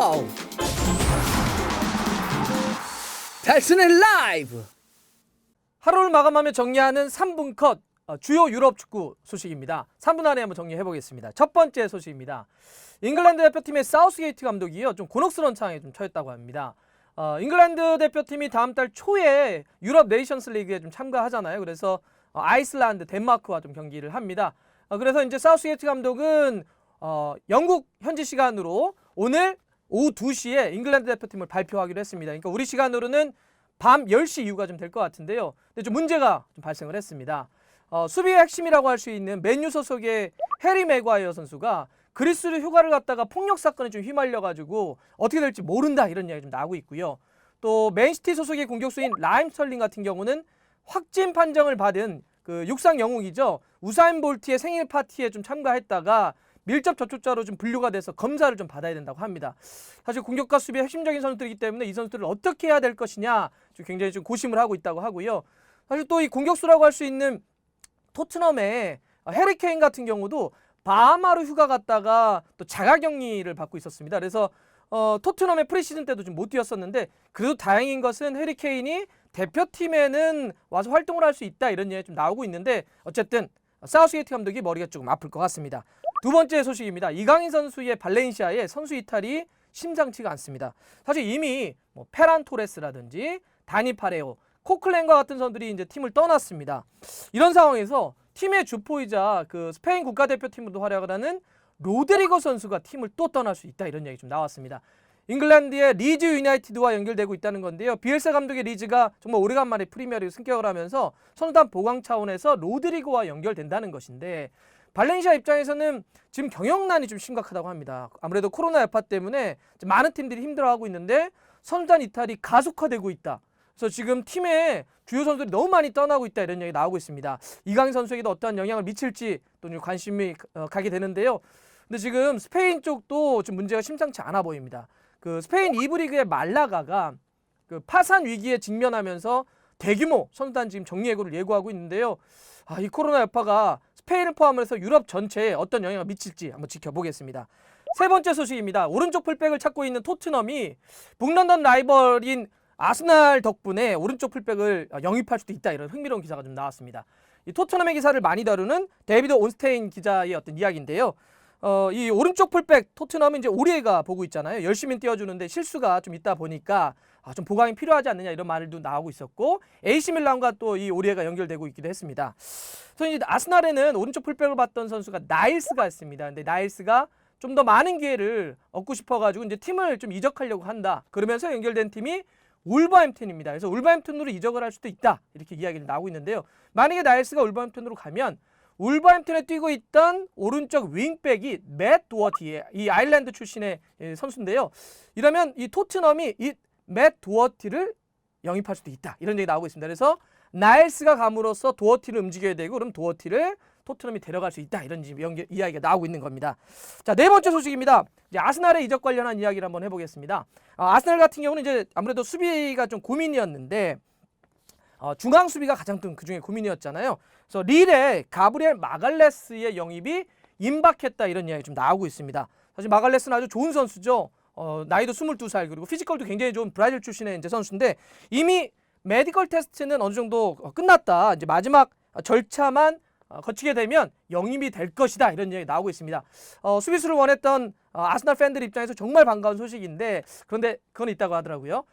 와우! 달순의 라이브! 하루를 마감하며 정리하는 3분 컷 주요 유럽 축구 소식입니다. 3분 안에 한번 정리해 보겠습니다. 첫 번째 소식입니다. 잉글랜드 대표팀의 사우스게이트 감독이요, 좀 곤혹스러운 상황에 좀 처했다고 합니다. 잉글랜드 대표팀이 다음 달 초에 유럽 네이션스 리그에 좀 참가하잖아요. 그래서 아이슬란드, 덴마크와 좀 경기를 합니다. 그래서 이제 사우스게이트 감독은 영국 현지 시간으로 오늘 오후 2시에 잉글랜드 대표팀을 발표하기로 했습니다. 그러니까 우리 시간으로는 밤 10시 이후가 좀 될 것 같은데요. 근데 좀 문제가 좀 발생을 했습니다. 수비의 핵심이라고 할 수 있는 맨유 소속의 해리 맥과이어 선수가 그리스로 휴가를 갔다가 폭력 사건에 좀 휘말려가지고 어떻게 될지 모른다, 이런 이야기 좀 나오고 있고요. 또 맨시티 소속의 공격수인 라임 스털링 같은 경우는 확진 판정을 받은 그 육상 영웅이죠, 우사인 볼트의 생일 파티에 좀 참가했다가 밀접 접촉자로 좀 분류가 돼서 검사를 좀 받아야 된다고 합니다. 사실 공격과 수비의 핵심적인 선수들이기 때문에 이 선수들을 어떻게 해야 될 것이냐 좀 굉장히 좀 고심을 하고 있다고 하고요. 사실 또 이 공격수라고 할 수 있는 토트넘의 해리 케인 같은 경우도 바하마로 휴가 갔다가 또 자가격리를 받고 있었습니다. 그래서 토트넘의 프리시즌 때도 좀 못 뛰었었는데, 그래도 다행인 것은 해리 케인이 대표팀에는 와서 활동을 할 수 있다, 이런 얘기 좀 나오고 있는데, 어쨌든 사우스게이트 감독이 머리가 조금 아플 것 같습니다. 두 번째 소식입니다. 이강인 선수의 발렌시아의 선수 이탈이 심상치가 않습니다. 사실 이미 페란 토레스라든지 다니 파레오, 코클렌과 같은 선수들이 이제 팀을 떠났습니다. 이런 상황에서 팀의 주포이자 그 스페인 국가대표팀으로 활약을 하는 로드리고 선수가 팀을 또 떠날 수 있다, 이런 얘기 좀 나왔습니다. 잉글랜드의 리즈 유나이티드와 연결되고 있다는 건데요. 비엘사 감독의 리즈가 정말 오래간만에 프리미어리그 승격을 하면서 선수단 보강 차원에서 로드리고와 연결된다는 것인데, 발렌시아 입장에서는 지금 경영난이 좀 심각하다고 합니다. 아무래도 코로나 여파 때문에 많은 팀들이 힘들어하고 있는데 선수단 이탈이 가속화되고 있다. 그래서 지금 팀의 주요 선수들이 너무 많이 떠나고 있다, 이런 얘기 나오고 있습니다. 이강인 선수에게도 어떠한 영향을 미칠지 또 관심이 가게 되는데요. 근데 지금 스페인 쪽도 좀 문제가 심상치 않아 보입니다. 그 스페인 2부 리그의 말라가가 그 파산 위기에 직면하면서 대규모 선수단 지금 정리해고를 예고하고 있는데요. 이 코로나 여파가 스페인을 포함해서 유럽 전체에 어떤 영향을 미칠지 한번 지켜보겠습니다. 세 번째 소식입니다. 오른쪽 풀백을 찾고 있는 토트넘이 북런던 라이벌인 아스날 덕분에 오른쪽 풀백을 영입할 수도 있다, 이런 흥미로운 기사가 좀 나왔습니다. 이 토트넘의 기사를 많이 다루는 데이비드 온스테인 기자의 어떤 이야기인데요. 이 오른쪽 풀백 토트넘은 이제 오리에가 보고 있잖아요. 열심히 뛰어주는데 실수가 좀 있다 보니까 좀 보강이 필요하지 않느냐, 이런 말도 나오고 있었고, AC 밀란과 또 이 오리에가 연결되고 있기도 했습니다. 그래서 이제 아스날에는 오른쪽 풀백을 봤던 선수가 나일스가 있습니다. 근데 나일스가 좀 더 많은 기회를 얻고 싶어가지고 이제 팀을 좀 이적하려고 한다. 그러면서 연결된 팀이 울버햄튼입니다. 그래서 울버햄튼으로 이적을 할 수도 있다, 이렇게 이야기가 나오고 있는데요. 만약에 나일스가 울버햄튼으로 가면 울버햄튼에 뛰고 있던 오른쪽 윙백이 맷 도어티, 이 아일랜드 출신의 선수인데요. 이러면 이 토트넘이 이 맷 도어티를 영입할 수도 있다, 이런 얘기 나오고 있습니다. 그래서 나일스가 감으로써 도어티를 움직여야 되고, 그럼 도어티를 토트넘이 데려갈 수 있다, 이런 이야기가 나오고 있는 겁니다. 자, 네 번째 소식입니다. 이제 아스날의 이적 관련한 이야기를 한번 해보겠습니다. 아스날 같은 경우는 이제 아무래도 수비가 좀 고민이었는데, 중앙 수비가 가장 큰 그중에 고민이었잖아요. 그래서 릴의 가브리엘 마갈레스의 영입이 임박했다, 이런 이야기 좀 나오고 있습니다. 사실 마갈레스는 아주 좋은 선수죠. 나이도 22살, 그리고 피지컬도 굉장히 좋은 브라질 출신의 이제 선수인데, 이미 메디컬 테스트는 어느 정도 끝났다. 이제 마지막 절차만 거치게 되면 영입이 될 것이다, 이런 얘기 나오고 있습니다. 수비수를 원했던 아스날 팬들 입장에서 정말 반가운 소식인데, 그런데 그건 있다고 하더라고요.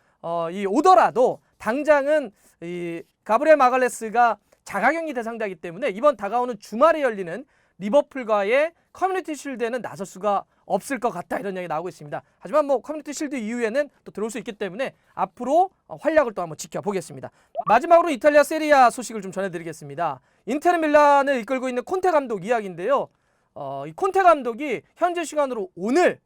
이 오더라도 당장은 이 가브리엘 마갈레스가 자가격리 대상자이기 때문에 이번 다가오는 주말에 열리는 리버풀과의 커뮤니티 쉴드에는 나설 수가 없을 것 같다, 이런 얘기 나오고 있습니다. 하지만 커뮤니티 쉴드 이후에는 또 들어올 수 있기 때문에 앞으로 활약을 또 한번 지켜보겠습니다. 마지막으로 이탈리아 세리아 소식을 좀 전해드리겠습니다. 인테르 밀란을 이끌고 있는 콘테 감독 이야기인데요. 이 콘테 감독이 현재 시간으로 오늘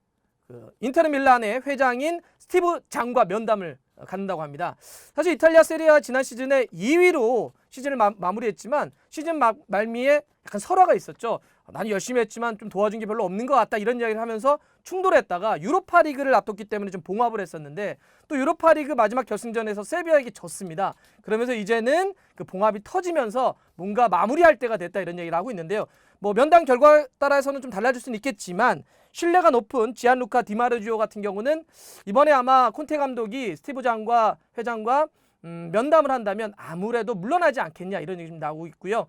인테르 밀란의 회장인 스티브 장과 면담을 갖는다고 합니다. 사실 이탈리아 세리아 지난 시즌에 2위로 시즌을 마무리했지만 시즌 말미에 약간 설화가 있었죠. 나는 열심히 했지만 좀 도와준 게 별로 없는 것 같다, 이런 이야기를 하면서 충돌했다가 유로파 리그를 앞뒀기 때문에 좀 봉합을 했었는데, 또 유로파 리그 마지막 결승전에서 세비야에게 졌습니다. 그러면서 이제는 그 봉합이 터지면서 뭔가 마무리할 때가 됐다, 이런 얘기를 하고 있는데요. 뭐 면담 결과에 따라서는 좀 달라질 수는 있겠지만 신뢰가 높은 지안루카 디마르지오 같은 경우는 이번에 아마 콘테 감독이 스티브 장과 회장과 면담을 한다면 아무래도 물러나지 않겠냐 이런 얘기 좀 나오고 있고요.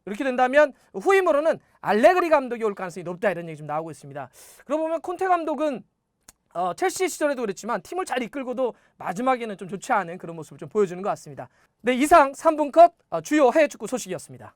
이렇게 된다면 후임으로는 알레그리 감독이 올 가능성이 높다 이런 얘기 좀 나오고 있습니다. 그러고 보면 콘테 감독은 첼시 시절에도 그랬지만 팀을 잘 이끌고도 마지막에는 좀 좋지 않은 그런 모습을 좀 보여주는 것 같습니다. 네, 이상 3분 컷 주요 해외 축구 소식이었습니다.